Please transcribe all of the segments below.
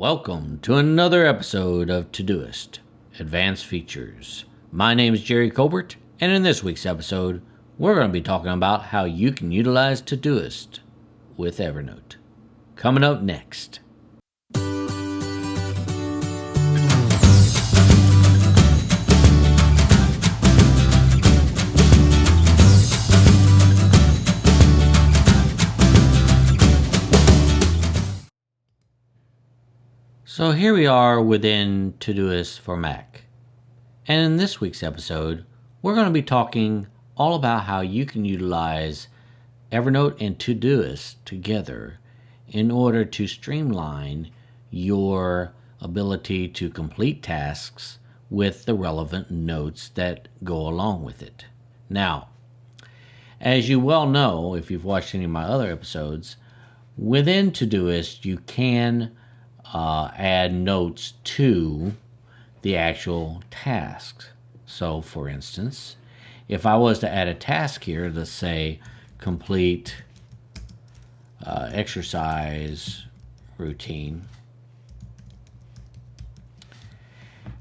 Welcome to another episode of Todoist Advanced Features. My name is Jerry Colbert, and in this week's episode, we're going to be talking about how you can utilize Todoist with Evernote. Coming up next. So here we are within Todoist for Mac. And in this week's episode, we're going to be talking all about how you can utilize Evernote and Todoist together in order to streamline your ability to complete tasks with the relevant notes that go along with it. Now, as you well know, if you've watched any of my other episodes, within Todoist you can add notes to the actual tasks. So, for instance, if I was to add a task here, let's say complete exercise routine.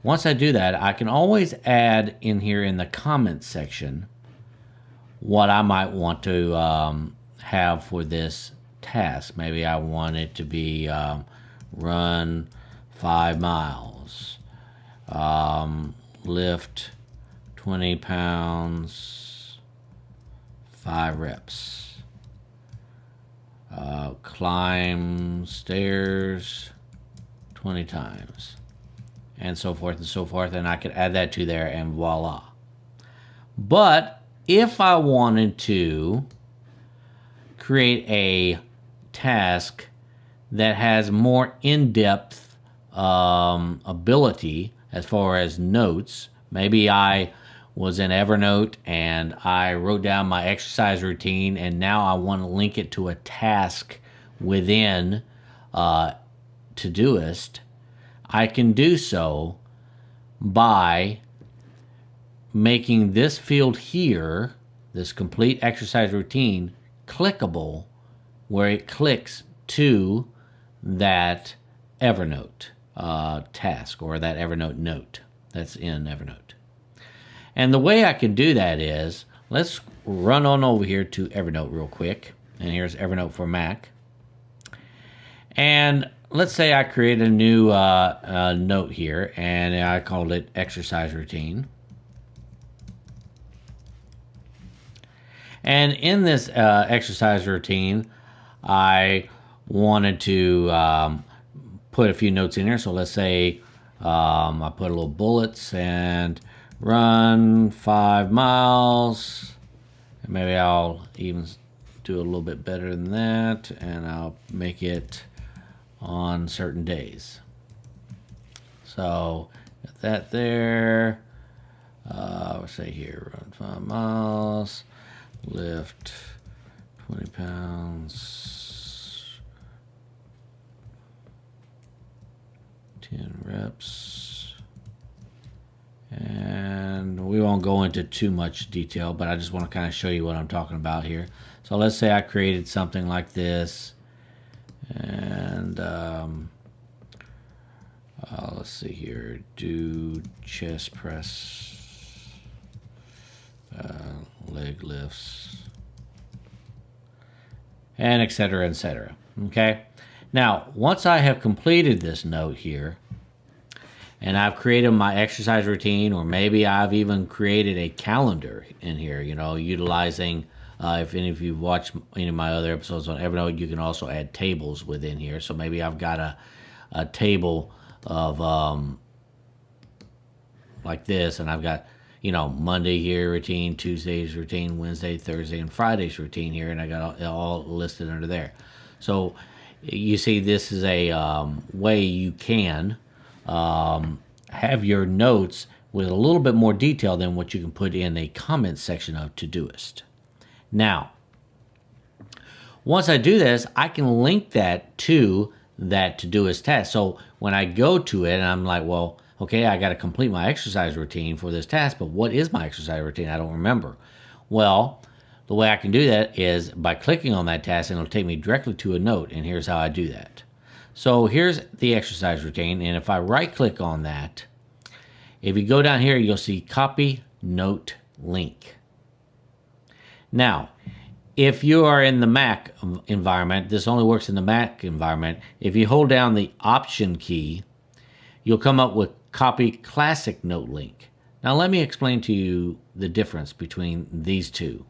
Once I do that, I can always add in here in the comments section what I might want to have for this task. Maybe I want it to be run 5 miles, lift 20 pounds, 5 reps, climb stairs 20 times, and so forth and so forth, and I could add that to there and voila. But if I wanted to create a task that has more in-depth ability as far as notes. Maybe I was in Evernote and I wrote down my exercise routine and now I want to link it to a task within Todoist. I can do so by making this field here, this complete exercise routine, clickable, where it clicks to that Evernote task or that Evernote note that's in Evernote. And the way I can do that is, let's run on over here to Evernote real quick. And here's Evernote for Mac. And let's say I create a new note here, and I called it exercise routine. And in this exercise routine, I wanted to put a few notes in here. So let's say I put a little bullets and run 5 miles. And maybe I'll even do a little bit better than that, and I'll make it on certain days. So got that there. Let's say here, run 5 miles, lift 20 pounds, 10 reps, and we won't go into too much detail, but I just want to kind of show you what I'm talking about here. So let's say I created something like this, and let's see here, do chest press, leg lifts, and etc., etc. Okay. Now, once I have completed this note here, and I've created my exercise routine, or maybe I've even created a calendar in here, utilizing, if any of you watched any of my other episodes on Evernote, you can also add tables within here. So maybe I've got a table of like this, and I've got, Monday here routine, Tuesday's routine, Wednesday, Thursday, and Friday's routine here, and I got it all listed under there. So you see, this is a way you can have your notes with a little bit more detail than what you can put in a comment section of Todoist. Now, once I do this, I can link that to that Todoist task. So when I go to it and I'm like, well, okay, I got to complete my exercise routine for this task, but what is my exercise routine? I don't remember. Well, the way I can do that is by clicking on that task, and it'll take me directly to a note, and here's how I do that. So here's the exercise routine, and if I right click on that, if you go down here, you'll see copy note link. Now, if you are in the Mac environment, this only works in the Mac environment. If you hold down the Option key, you'll come up with Copy Classic Note Link. Now let me explain to you the difference between these two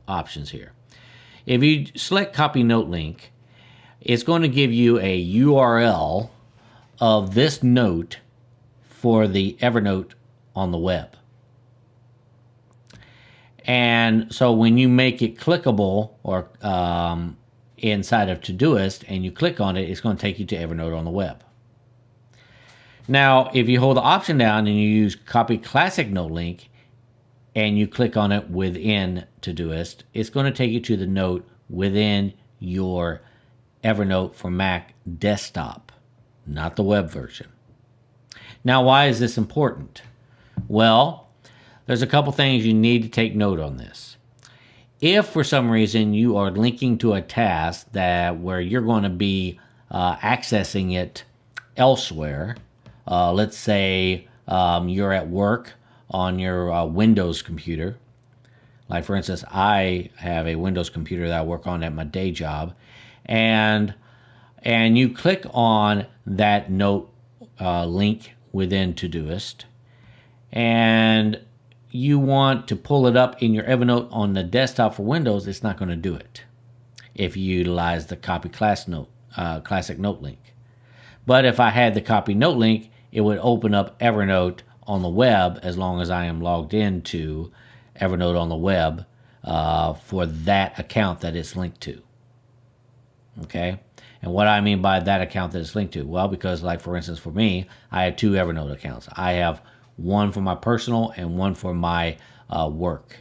options here. If you select Copy Note Link, it's going to give you a URL of this note for the Evernote on the web. And so when you make it clickable or inside of Todoist and you click on it, it's going to take you to Evernote on the web. Now, if you hold the Option down and you use Copy Classic Note Link and you click on it within Todoist, it's going to take you to the note within your Evernote for Mac desktop, not the web version. Now, why is this important? Well, there's a couple things you need to take note on this. If for some reason you are linking to a task where you're going to be accessing it elsewhere, let's say you're at work on your Windows computer. Like for instance, I have a Windows computer that I work on at my day job, and you click on that note link within Todoist, and you want to pull it up in your Evernote on the desktop for Windows, it's not going to do it if you utilize the Copy Classic Note Link. But if I had the Copy Note Link, it would open up Evernote on the web as long as I am logged into Evernote on the web for that account that it's linked to. Okay? And what I mean by that account that it's linked to? Well, because like for instance for me, I have two Evernote accounts. I have one for my personal and one for my work.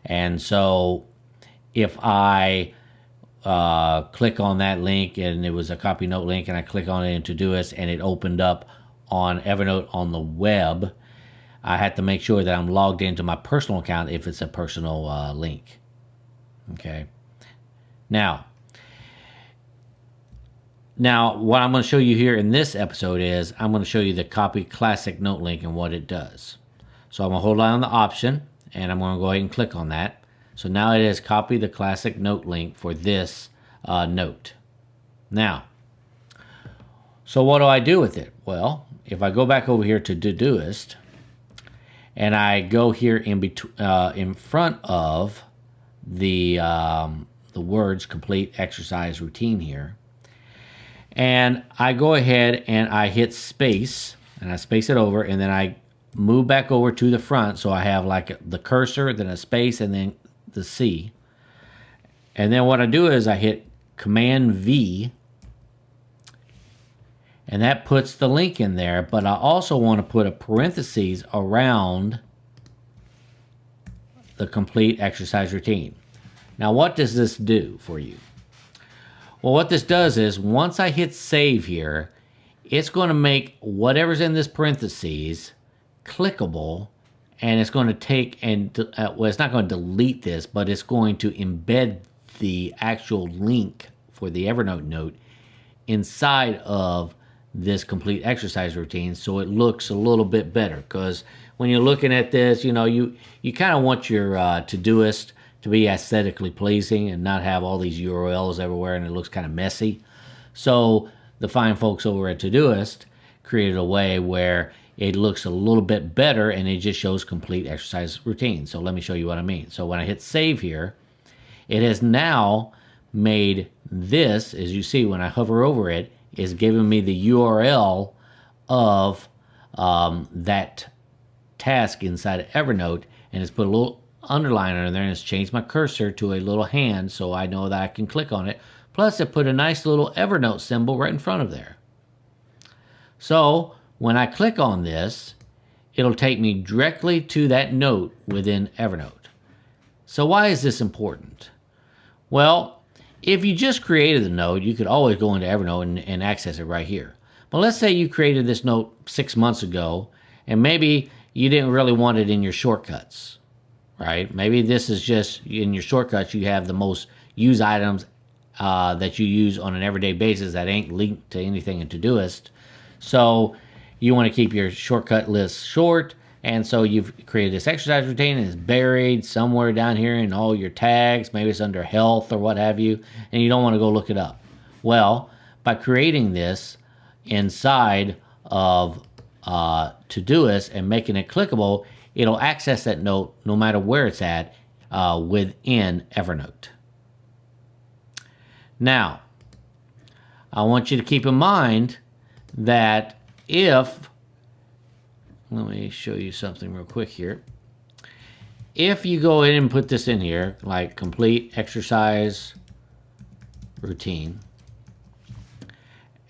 And so if I click on that link and it was a Copy Note link and I click on it in Todoist and it opened up on Evernote on the web, I have to make sure that I'm logged into my personal account if it's a personal link. Okay. Now, what I'm going to show you here in this episode is I'm going to show you the Copy Classic Note Link and what it does. So I'm going to hold down the Option, and I'm going to go ahead and click on that. So now it is Copy the Classic Note Link for this note. Now, so what do I do with it? Well, if I go back over here to Todoist, and I go here in front of the words Complete Exercise Routine here, and I go ahead and I hit space, and I space it over, and then I move back over to the front, so I have like the cursor, then a space, and then the C. And then what I do is I hit Command V, and that puts the link in there, but I also want to put a parentheses around the Complete Exercise Routine. Now, what does this do for you? Well, what this does is once I hit save here, it's going to make whatever's in this parentheses clickable, and it's going to take and well, it's not going to delete this, but it's going to embed the actual link for the Evernote note inside of this Complete Exercise Routine, so it looks a little bit better. Because when you're looking at this, you know, you kind of want your Todoist to be aesthetically pleasing and not have all these URLs everywhere and it looks kind of messy. So the fine folks over at Todoist created a way where it looks a little bit better and it just shows Complete Exercise Routine. So let me show you what I mean. So when I hit save here, it has now made this, as you see when I hover over it, is giving me the URL of that task inside of Evernote, and it's put a little underline under there, and it's changed my cursor to a little hand so I know that I can click on it. Plus it put a nice little Evernote symbol right in front of there. So when I click on this, it'll take me directly to that note within Evernote. So why is this important? Well, if you just created the note, you could always go into Evernote and access it right here. But let's say you created this note 6 months ago, and maybe you didn't really want it in your shortcuts, right? Maybe this is just in your shortcuts, you have the most used items that you use on an everyday basis that ain't linked to anything in Todoist. So you want to keep your shortcut list short. And so you've created this exercise routine and it's buried somewhere down here in all your tags. Maybe it's under health or what have you. And you don't want to go look it up. Well, by creating this inside of Todoist and making it clickable, it'll access that note no matter where it's at within Evernote. Now, I want you to keep in mind that let me show you something real quick here. If you go in and put this in here, like complete exercise routine,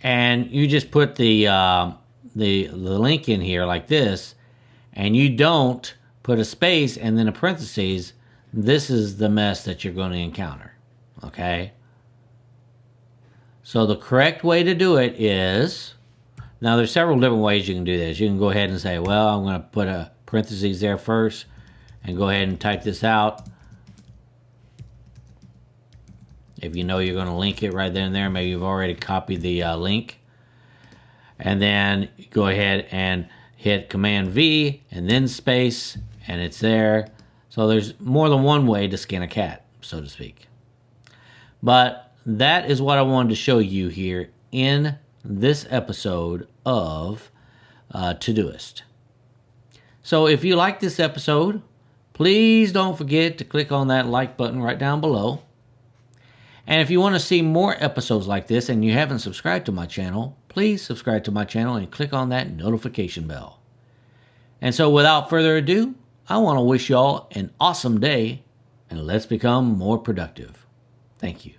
and you just put the link in here like this, and you don't put a space and then a parentheses, this is the mess that you're going to encounter. Okay? So the correct way to do it is, now there's several different ways you can do this. You can go ahead and say, well, I'm going to put a parentheses there first and go ahead and type this out. If you know you're going to link it right then and there, maybe you've already copied the link. And then go ahead and hit Command V and then space, and it's there. So there's more than one way to skin a cat, so to speak. But that is what I wanted to show you here in this episode of Todoist. So if you like this episode, please don't forget to click on that like button right down below. And if you want to see more episodes like this and you haven't subscribed to my channel, please subscribe to my channel and click on that notification bell. And so without further ado, I want to wish y'all an awesome day, and let's become more productive. Thank you.